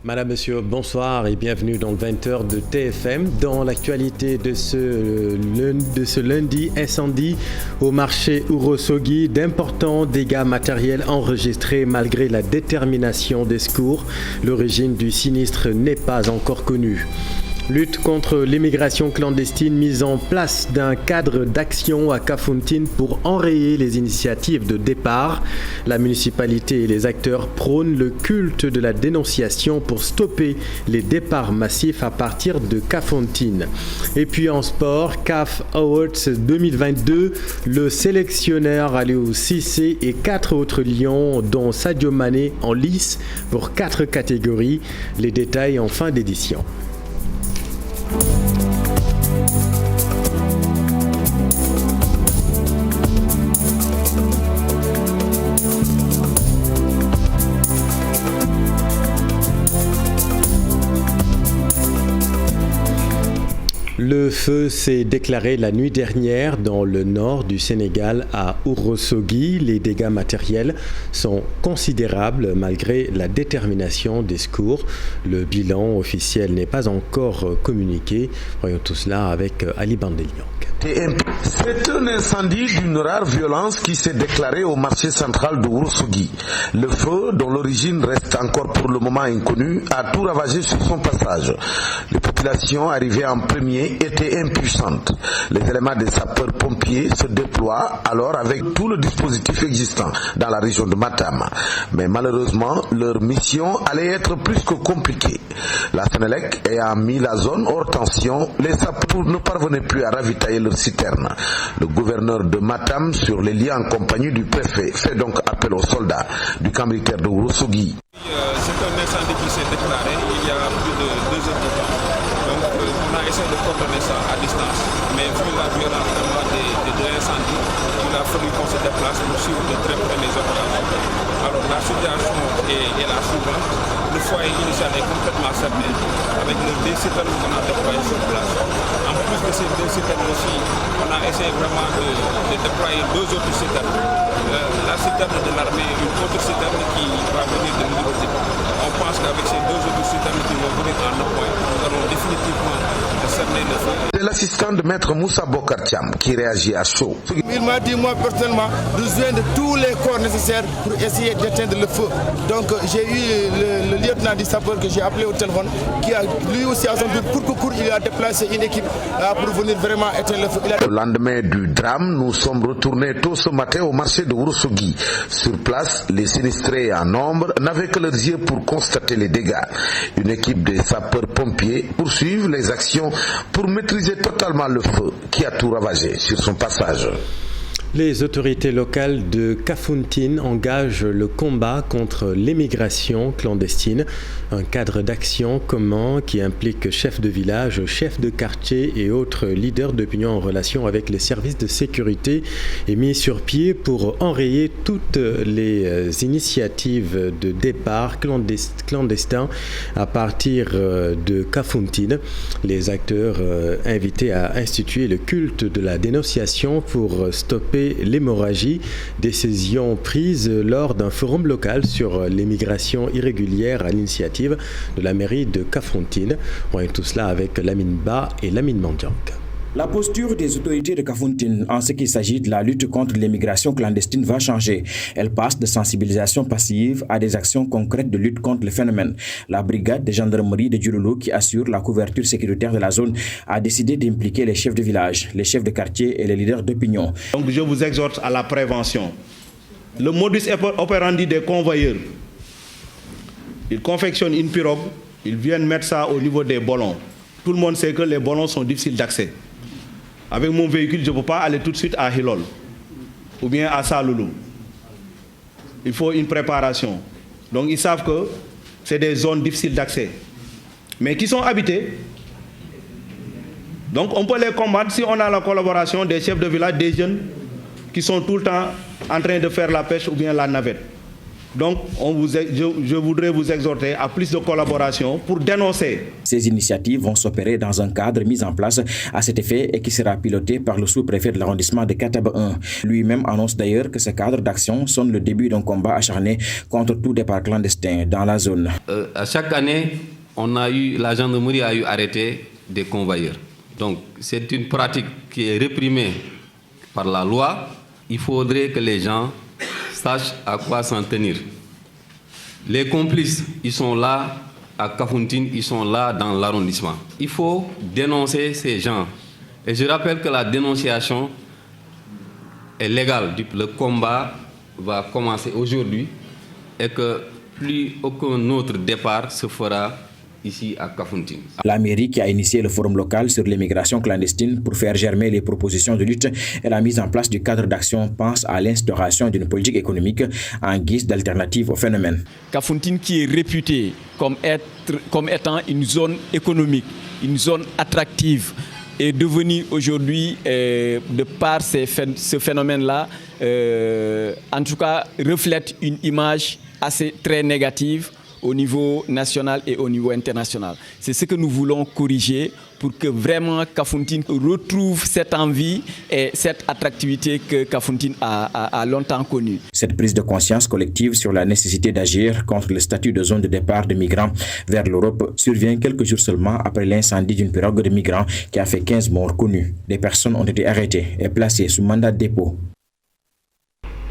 Madame, Monsieur, bonsoir et bienvenue dans le 20h de TFM. Dans l'actualité de ce lundi, incendie au marché Ourossogui, d'importants dégâts matériels enregistrés malgré la détermination des secours. L'origine du sinistre n'est pas encore connue. Lutte contre l'immigration clandestine, mise en place d'un cadre d'action à Kafountine pour enrayer les initiatives de départ. La municipalité et les acteurs prônent le culte de la dénonciation pour stopper les départs massifs à partir de Kafountine. Et puis en sport, CAF Awards 2022, le sélectionneur Aliou Cissé et 4 autres lions, dont Sadio Mané en lice pour 4 catégories. Les détails en fin d'édition. Le feu s'est déclaré la nuit dernière dans le nord du Sénégal à Ourossogui. Les dégâts matériels sont considérables malgré la détermination des secours. Le bilan officiel n'est pas encore communiqué. Voyons tout cela avec Ali Bandelian. C'est un incendie d'une rare violence qui s'est déclaré au marché central de Ourossogui. Le feu, dont l'origine reste encore pour le moment inconnue, a tout ravagé sur son passage. Les populations arrivées en premier étaient impuissantes. Les éléments des sapeurs-pompiers se déploient alors avec tout le dispositif existant dans la région de Matam. Mais malheureusement, leur mission allait être plus que compliquée. La Sénélec ayant mis la zone hors tension, les sapeurs ne parvenaient plus à ravitailler leur citerne. Le gouverneur de Matam, sur les liens en compagnie du préfet, fait donc appel aux soldats du camp militaire de Ourossogui. C'est un incendie qui s'est déclaré il y a plus de 2 heures de temps. Donc on a essayé de coordonner ça à distance, mais vu la violence des incendies, il a fallu qu'on se déplace pour suivre de très près les opérations. Alors la situation est la suivante. Le foyer initial est complètement fermé avec les 2 citernes qu'on a déployées sur place. En plus de ces 2 citernes aussi, on a essayé vraiment de déployer 2 autres citernes. La citerne de l'armée et une autre citerne qui va venir de l'université. On pense qu'avec ces 2 autres citernes qui vont venir en appoint, nous allons définitivement cerner le feu. C'est l'assistant de maître Moussa Bokartiam qui réagit à chaud. Il m'a dit, moi personnellement, de joindre tous les corps nécessaires pour essayer d'éteindre le feu. Donc j'ai eu le lieutenant du sapeur que j'ai appelé au téléphone, qui a lui aussi à son tour, il a déplacé une équipe pour venir vraiment éteindre le feu. Au lendemain du drame, nous sommes retournés tôt ce matin au marché de Ourossogui. Sur place, les sinistrés en nombre n'avaient que leurs yeux pour constater les dégâts. Une équipe de sapeurs-pompiers poursuivent les actions pour maîtriser totalement le feu qui a tout ravagé sur son passage. Les autorités locales de Kafountine engagent le combat contre l'immigration clandestine. Un cadre d'action commun qui implique chefs de village, chefs de quartier et autres leaders d'opinion en relation avec les services de sécurité est mis sur pied pour enrayer toutes les initiatives de départ clandestin à partir de Kafountine. Les acteurs invités à instituer le culte de la dénonciation pour stopper l'hémorragie, décision prise lors d'un forum local sur l'immigration irrégulière à l'initiative de la mairie de Kafountine. On voit tout cela avec Lamine Ba et Lamine Mandiank. La posture des autorités de Kafountine en ce qu'il s'agit de la lutte contre l'immigration clandestine va changer. Elle passe de sensibilisation passive à des actions concrètes de lutte contre le phénomène. La brigade de gendarmerie de Djouloulou, qui assure la couverture sécuritaire de la zone, a décidé d'impliquer les chefs de village, les chefs de quartier et les leaders d'opinion. Donc je vous exhorte à la prévention. Le modus operandi des convoyeurs, ils confectionnent une pirogue, ils viennent mettre ça au niveau des ballons. Tout le monde sait que les ballons sont difficiles d'accès. Avec mon véhicule, je ne peux pas aller tout de suite à Hilol ou bien à Saloulou. Il faut une préparation. Donc ils savent que c'est des zones difficiles d'accès, mais qui sont habitées. Donc on peut les combattre si on a la collaboration des chefs de village, des jeunes qui sont tout le temps en train de faire la pêche ou bien la navette. Donc je voudrais vous exhorter à plus de collaboration pour dénoncer. Ces initiatives vont s'opérer dans un cadre mis en place à cet effet et qui sera piloté par le sous-préfet de l'arrondissement de Kataba 1. Lui-même annonce d'ailleurs que ce cadre d'action sonne le début d'un combat acharné contre tout départ clandestin dans la zone. À chaque année, la gendarmerie a eu arrêté des convoyeurs. Donc c'est une pratique qui est réprimée par la loi. Il faudrait que les gens sachent à quoi s'en tenir. Les complices, ils sont là à Kafountine, ils sont là dans l'arrondissement. Il faut dénoncer ces gens. Et je rappelle que la dénonciation est légale. Le combat va commencer aujourd'hui et que plus aucun autre départ se fera ici à Kafountine. La mairie qui a initié le forum local sur l'immigration clandestine pour faire germer les propositions de lutte et la mise en place du cadre d'action pense à l'instauration d'une politique économique en guise d'alternative au phénomène. Kafountine qui est réputée comme étant une zone économique, une zone attractive, est devenue aujourd'hui, de par ce phénomène-là, en tout cas reflète une image très négative au niveau national et au niveau international. C'est ce que nous voulons corriger pour que vraiment Kafountine retrouve cette envie et cette attractivité que Kafountine a longtemps connue. Cette prise de conscience collective sur la nécessité d'agir contre le statut de zone de départ de migrants vers l'Europe survient quelques jours seulement après l'incendie d'une pirogue de migrants qui a fait 15 morts connus. Des personnes ont été arrêtées et placées sous mandat de dépôt.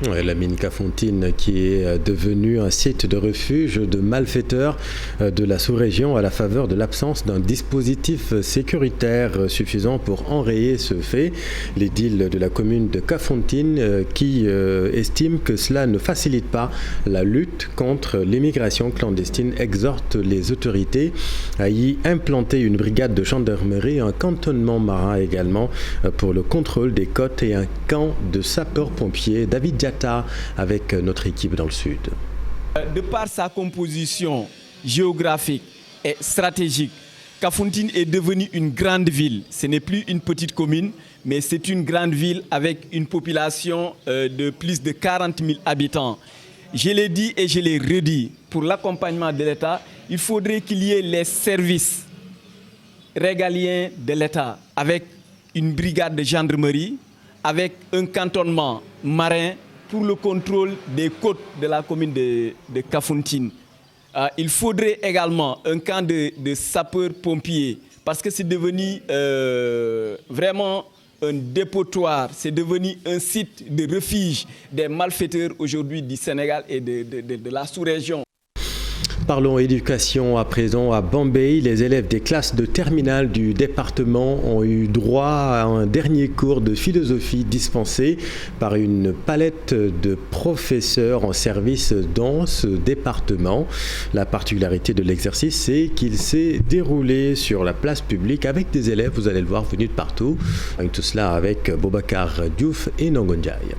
La mine Kafountine qui est devenue un site de refuge de malfaiteurs de la sous-région à la faveur de l'absence d'un dispositif sécuritaire suffisant pour enrayer ce fait. L'édile de la commune de Kafountine qui estime que cela ne facilite pas la lutte contre l'immigration clandestine exhorte les autorités à y implanter une brigade de gendarmerie, un cantonnement marin également pour le contrôle des côtes et un camp de sapeurs-pompiers. David avec notre équipe dans le sud. De par sa composition géographique et stratégique, Kafountine est devenue une grande ville. Ce n'est plus une petite commune, mais c'est une grande ville avec une population de plus de 40 000 habitants. Je l'ai dit et je l'ai redit, pour l'accompagnement de l'État, il faudrait qu'il y ait les services régaliens de l'État avec une brigade de gendarmerie, avec un cantonnement marin pour le contrôle des côtes de la commune de Kafountine. Il faudrait également un camp de sapeurs-pompiers parce que c'est devenu vraiment un dépotoir, c'est devenu un site de refuge des malfaiteurs aujourd'hui du Sénégal et de la sous-région. Parlons éducation à présent. À Bambey, les élèves des classes de terminale du département ont eu droit à un dernier cours de philosophie dispensé par une palette de professeurs en service dans ce département. La particularité de l'exercice, c'est qu'il s'est déroulé sur la place publique avec des élèves, vous allez le voir, venus de partout. Tout cela avec Boubacar Diouf et Nongondiaï.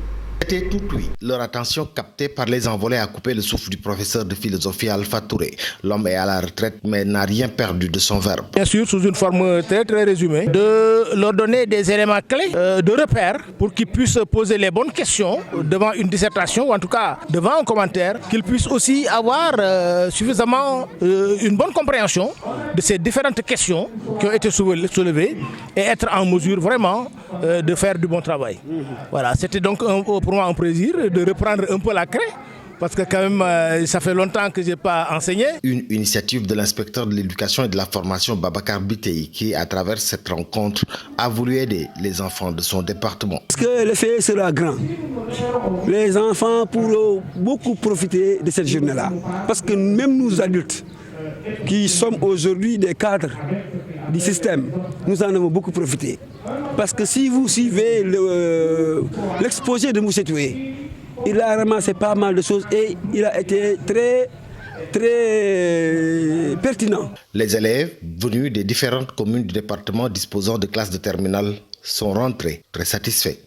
C'était tout oui, leur attention captée par les envolées à couper le souffle du professeur de philosophie Alpha Touré. L'homme est à la retraite mais n'a rien perdu de son verbe. Bien sûr, sous une forme très résumée, de leur donner des éléments clés de repère pour qu'ils puissent poser les bonnes questions devant une dissertation ou en tout cas devant un commentaire, qu'ils puissent aussi avoir suffisamment une bonne compréhension de ces différentes questions qui ont été soulevées et être en mesure vraiment de faire du bon travail. Voilà, c'était donc pour moi un plaisir de reprendre un peu la craie parce que quand même ça fait longtemps que je n'ai pas enseigné. Une initiative de l'inspecteur de l'éducation et de la formation Babacar Bitey qui, à travers cette rencontre, a voulu aider les enfants de son département. Parce que l'effet sera grand. Les enfants pourront beaucoup profiter de cette journée-là. Parce que même nous adultes, qui sommes aujourd'hui des cadres du système, nous en avons beaucoup profité. Parce que si vous suivez l'exposé de Moussé Toué, il a ramassé pas mal de choses et il a été très pertinent. Les élèves venus des différentes communes du département disposant de classes de terminale sont rentrés très satisfaits.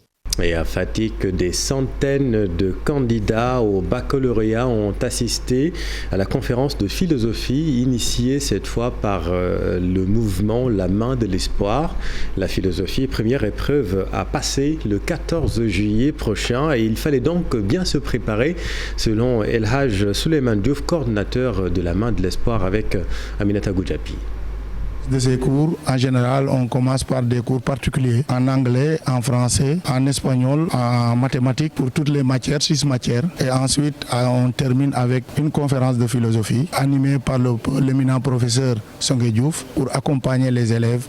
Et à Fatick, des centaines de candidats au baccalauréat ont assisté à la conférence de philosophie initiée cette fois par le mouvement La Main de l'Espoir. La philosophie, première épreuve à passer le 14 juillet prochain et il fallait donc bien se préparer selon El Hadj Souleymane Diouf, coordinateur de La Main de l'Espoir avec Aminata Goudiaby. De ces cours, en général, on commence par des cours particuliers en anglais, en français, en espagnol, en mathématiques pour toutes les matières, 6 matières. Et ensuite, on termine avec une conférence de philosophie animée par l'éminent professeur Songué Diouf pour accompagner les élèves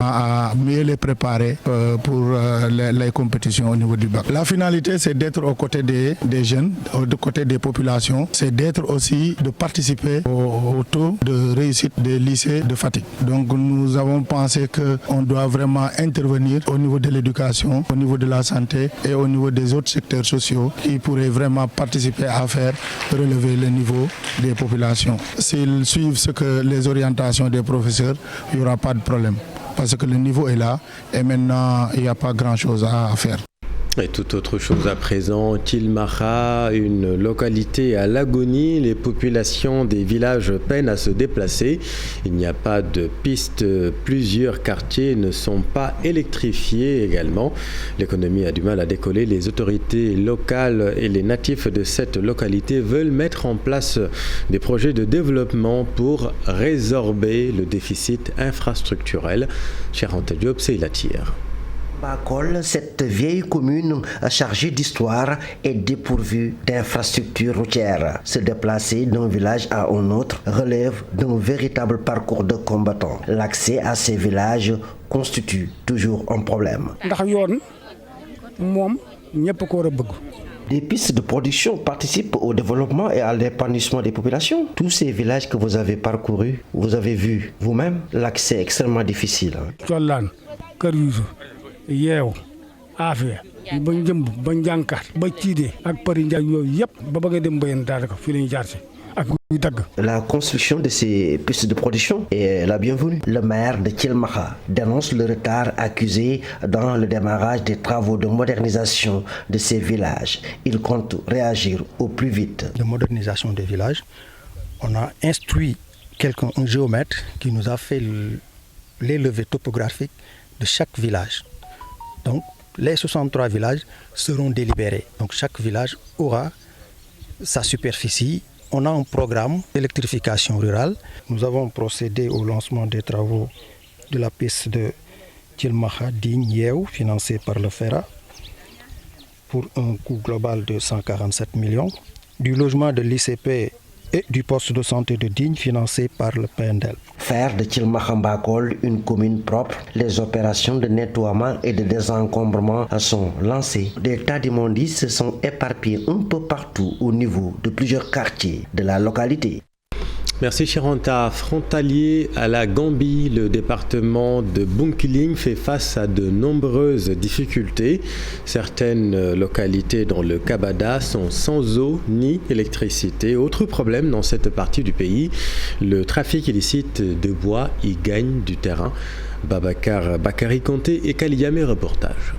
à mieux les préparer pour les compétitions au niveau du bac. La finalité, c'est d'être aux côtés des jeunes, aux côtés des populations. C'est d'être aussi, de participer au taux de réussite des lycées de Fatick. Donc nous avons pensé qu'on doit vraiment intervenir au niveau de l'éducation, au niveau de la santé et au niveau des autres secteurs sociaux qui pourraient vraiment participer à faire relever le niveau des populations. S'ils suivent les orientations des professeurs, il n'y aura pas de problème. Parce que le niveau est là et maintenant il n'y a pas grand-chose à faire. Et toute autre chose à présent, Tilmaha, une localité à l'agonie, les populations des villages peinent à se déplacer. Il n'y a pas de piste, plusieurs quartiers ne sont pas électrifiés également. L'économie a du mal à décoller. Les autorités locales et les natifs de cette localité veulent mettre en place des projets de développement pour résorber le déficit infrastructurel. Cher Anta Diop, c'est la tire. Bakol, cette vieille commune chargée d'histoire est dépourvue d'infrastructures routières. Se déplacer d'un village à un autre relève d'un véritable parcours de combattant. L'accès à ces villages constitue toujours un problème. Des pistes de production participent au développement et à l'épanouissement des populations. Tous ces villages que vous avez parcourus, vous avez vu vous-même, l'accès est extrêmement difficile. yeew affaire ba njëmb ba njànkaat ba ciidee ak pari njaay yooyu yëpp ba bëgg a dem mbayen daanaka fii lañu jaar si ak muy dagg. La construction de ces pistes de production est la bienvenue. Le maire de Tilmaha dénonce le retard accusé dans le démarrage des travaux de modernisation de ces villages. Il compte réagir au plus vite. De modernisation des villages, on a instruit un géomètre qui nous a fait les levées topographiques de chaque village. Donc, les 63 villages seront délibérés. Donc, chaque village aura sa superficie. On a un programme d'électrification rurale. Nous avons procédé au lancement des travaux de la piste de Tilmaha Digne-Yew, financée par le FERA, pour un coût global de 147 millions. Du logement de l'ICP et du poste de santé de Digne, financé par le PNDL. Faire de Tilmaha Bakol une commune propre, les opérations de nettoiement et de désencombrement sont lancées. Des tas d'immondices se sont éparpillés un peu partout au niveau de plusieurs quartiers de la localité. Merci Chiranta. Frontalier à la Gambie, le département de Bunkiling fait face à de nombreuses difficultés. Certaines localités dans le Kabada sont sans eau ni électricité. Autre problème dans cette partie du pays, le trafic illicite de bois y gagne du terrain. Babacar Bakari Conté et Kaliyame reportage.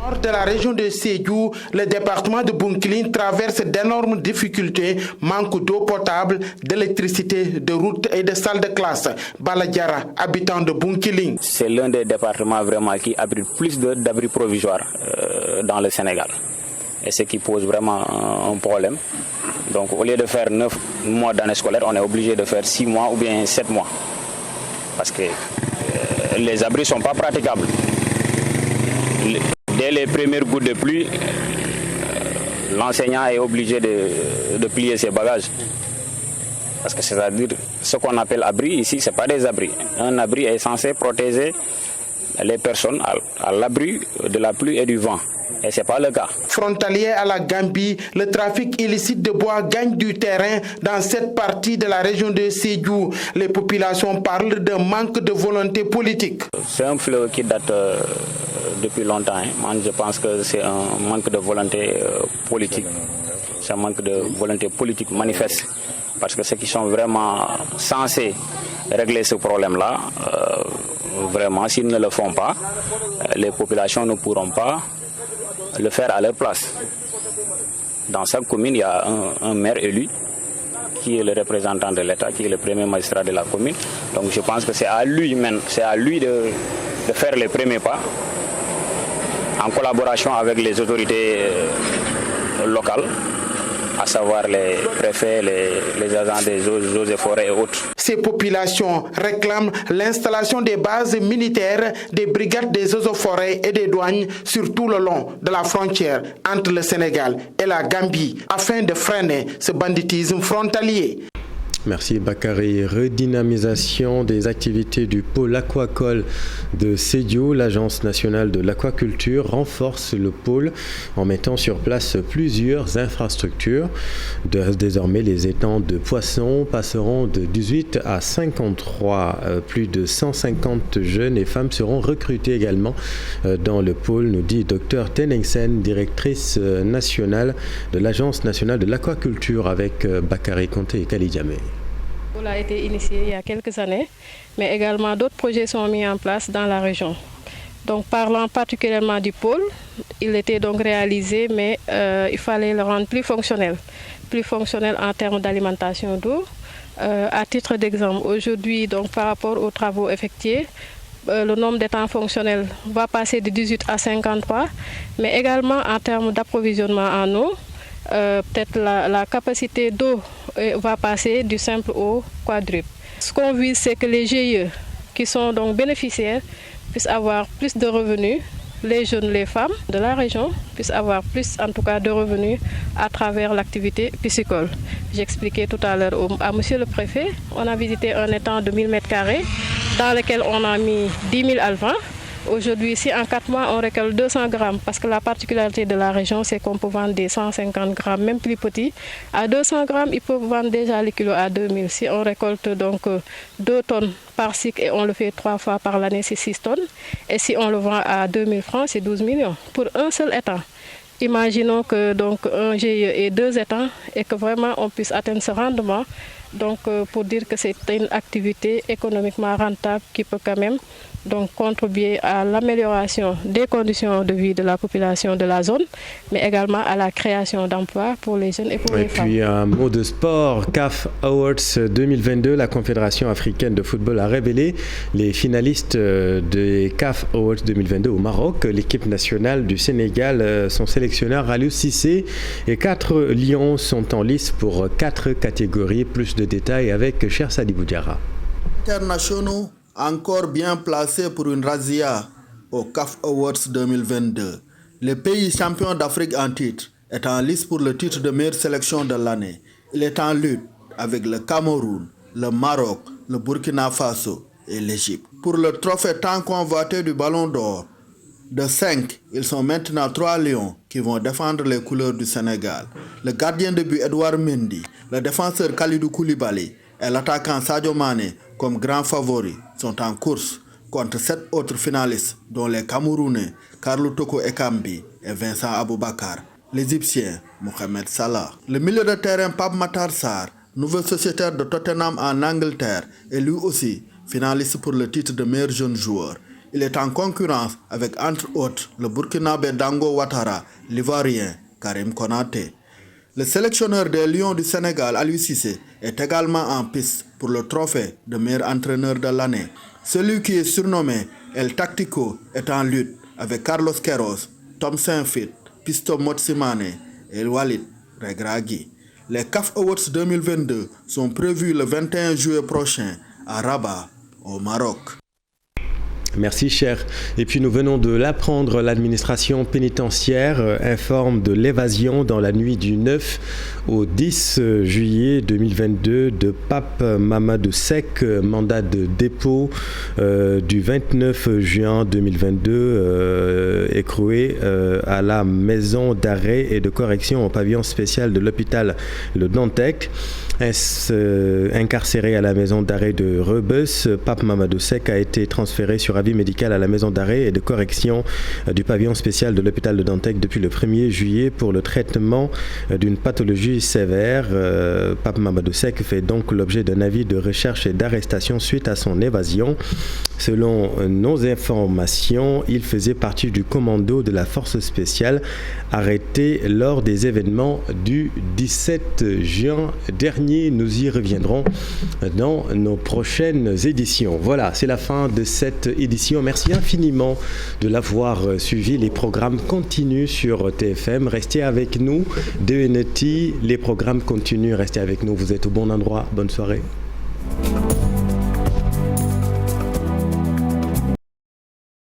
Nord de la région de Sédhiou, le département de Bunkiling traverse d'énormes difficultés, manque d'eau potable, d'électricité, de routes et de salles de classe. Baladiara, habitant de Bunkiling. C'est l'un des départements vraiment qui abrite plus d'abris provisoires dans le Sénégal. Et ce qui pose vraiment un problème. Donc au lieu de faire 9 mois d'année scolaire, on est obligé de faire 6 mois ou bien 7 mois. Parce que les abris ne sont pas praticables. Dès les premières gouttes de pluie, l'enseignant est obligé de plier ses bagages. Parce que c'est-à-dire, ce qu'on appelle abri ici, ce n'est pas des abris. Un abri est censé protéger les personnes à l'abri de la pluie et du vent. Et ce n'est pas le cas. Frontalier à la Gambie, le trafic illicite de bois gagne du terrain dans cette partie de la région de Sédhiou. Les populations parlent d'un manque de volonté politique. C'est un fléau qui date depuis longtemps. Moi, je pense que c'est un manque de volonté politique. C'est un manque de volonté politique manifeste. Parce que ceux qui sont vraiment censés régler ce problème-là, vraiment, s'ils ne le font pas, les populations ne pourront pas le faire à leur place. Dans chaque commune, il y a un maire élu qui est le représentant de l'État, qui est le premier magistrat de la commune. Donc je pense que c'est à lui de faire les premiers pas en collaboration avec les autorités locales, à savoir les préfets, les agents des eaux et forêts et autres. Ces populations réclament l'installation des bases militaires, des brigades des eaux et forêts et des douanes sur tout le long de la frontière entre le Sénégal et la Gambie afin de freiner ce banditisme frontalier. Merci Bakary. Redynamisation des activités du pôle aquacole de Sédhiou. L'Agence nationale de l'aquaculture renforce le pôle en mettant sur place plusieurs infrastructures. Désormais, les étangs de poissons passeront de 18 à 53. Plus de 150 jeunes et femmes seront recrutés également dans le pôle, nous dit Dr Teningsen, directrice nationale de l'Agence nationale de l'aquaculture, avec Bakary Conté et Kali Diamé. Le pôle a été initié il y a quelques années, mais également d'autres projets sont mis en place dans la région. Donc parlant particulièrement du pôle, il était donc réalisé, mais il fallait le rendre plus fonctionnel en termes d'alimentation d'eau. À titre d'exemple, aujourd'hui, donc par rapport aux travaux effectués, le nombre d'étangs fonctionnels va passer de 18 à 53, mais également en termes d'approvisionnement en eau, peut-être la capacité d'eau va passer du simple au quadruple. Ce qu'on vise, c'est que les GIE qui sont donc bénéficiaires puissent avoir plus de revenus, les jeunes, les femmes de la région puissent avoir plus en tout cas de revenus à travers l'activité piscicole. J'expliquais tout à l'heure à monsieur le préfet, on a visité un étang de 1000 m² dans lequel on a mis 10 000 alevins. Aujourd'hui, ici, en 4 mois, on récolte 200 grammes parce que la particularité de la région, c'est qu'on peut vendre des 150 grammes, même plus petits. À 200 grammes, ils peuvent vendre déjà les kilos à 2000. Si on récolte donc 2 tonnes par cycle et on le fait 3 fois par l'année, c'est 6 tonnes. Et si on le vend à 2000 francs, c'est 12 millions pour un seul étang. Imaginons que donc un GIE ait 2 étangs et que vraiment on puisse atteindre ce rendement. Donc pour dire que c'est une activité économiquement rentable qui peut quand même donc contribuer à l'amélioration des conditions de vie de la population de la zone, mais également à la création d'emplois pour les jeunes et pour les femmes. Et puis un mot de sport, CAF Awards 2022, la Confédération africaine de football a révélé les finalistes des CAF Awards 2022 au Maroc. L'équipe nationale du Sénégal, son sélectionneur Aliou Cissé et 4 lions sont en lice pour 4 catégories. Plus de détails avec Cher Sadibou Diarra. Internationaux encore bien placé pour une razzia au CAF Awards 2022. Le pays champion d'Afrique en titre est en lice pour le titre de meilleure sélection de l'année. Il est en lutte avec le Cameroun, le Maroc, le Burkina Faso et l'Égypte. Pour le trophée tant convoité du Ballon d'Or, de 5, ils sont maintenant 3 lions qui vont défendre les couleurs du Sénégal. Le gardien de but Edouard Mendy, le défenseur Kalidou Koulibaly et l'attaquant Sadio Mané comme grands favoris sont en course contre 7 autres finalistes dont les Camerounais Carlou Toko Ekambi et Vincent Aboubakar, l'Égyptien Mohamed Salah. Le milieu de terrain Pape Matar Sarr, nouveau sociétaire de Tottenham en Angleterre, est lui aussi finaliste pour le titre de meilleur jeune joueur. Il est en concurrence avec entre autres le Burkinabé Dango Ouattara, l'Ivoirien Karim Konaté. Le sélectionneur des Lions du Sénégal, Aliou Cissé, est également en piste pour le trophée de meilleur entraîneur de l'année. Celui qui est surnommé El Tactico est en lutte avec Carlos Queiroz, Tom Saintfiet, Pisto Motsimane et Walid Regragui. Les CAF Awards 2022 sont prévus le 21 juillet prochain à Rabat, au Maroc. Merci cher. Et puis nous venons de l'apprendre, l'administration pénitentiaire informe de l'évasion dans la nuit du 9 au 10 juillet 2022 de Pape Mamadou Seck, mandat de dépôt du 29 juin 2022 écroué à la maison d'arrêt et de correction au pavillon spécial de l'hôpital Le Dantec. Incarcéré à la maison d'arrêt de Rebus, Pape Mamadou Seck a été transféré sur avis médical à la maison d'arrêt et de correction du pavillon spécial de l'hôpital de Dantec depuis le 1er juillet pour le traitement d'une pathologie sévère. Pape Mamadou Seck fait donc l'objet d'un avis de recherche et d'arrestation suite à son évasion. Selon nos informations, il faisait partie du commando de la force spéciale arrêté lors des événements du 17 juin dernier. Nous y reviendrons dans nos prochaines éditions. Voilà, c'est la fin de cette édition. Merci infiniment de l'avoir suivi. Les programmes continuent sur TFM. Restez avec nous. DNT, les programmes continuent. Restez avec nous. Vous êtes au bon endroit. Bonne soirée.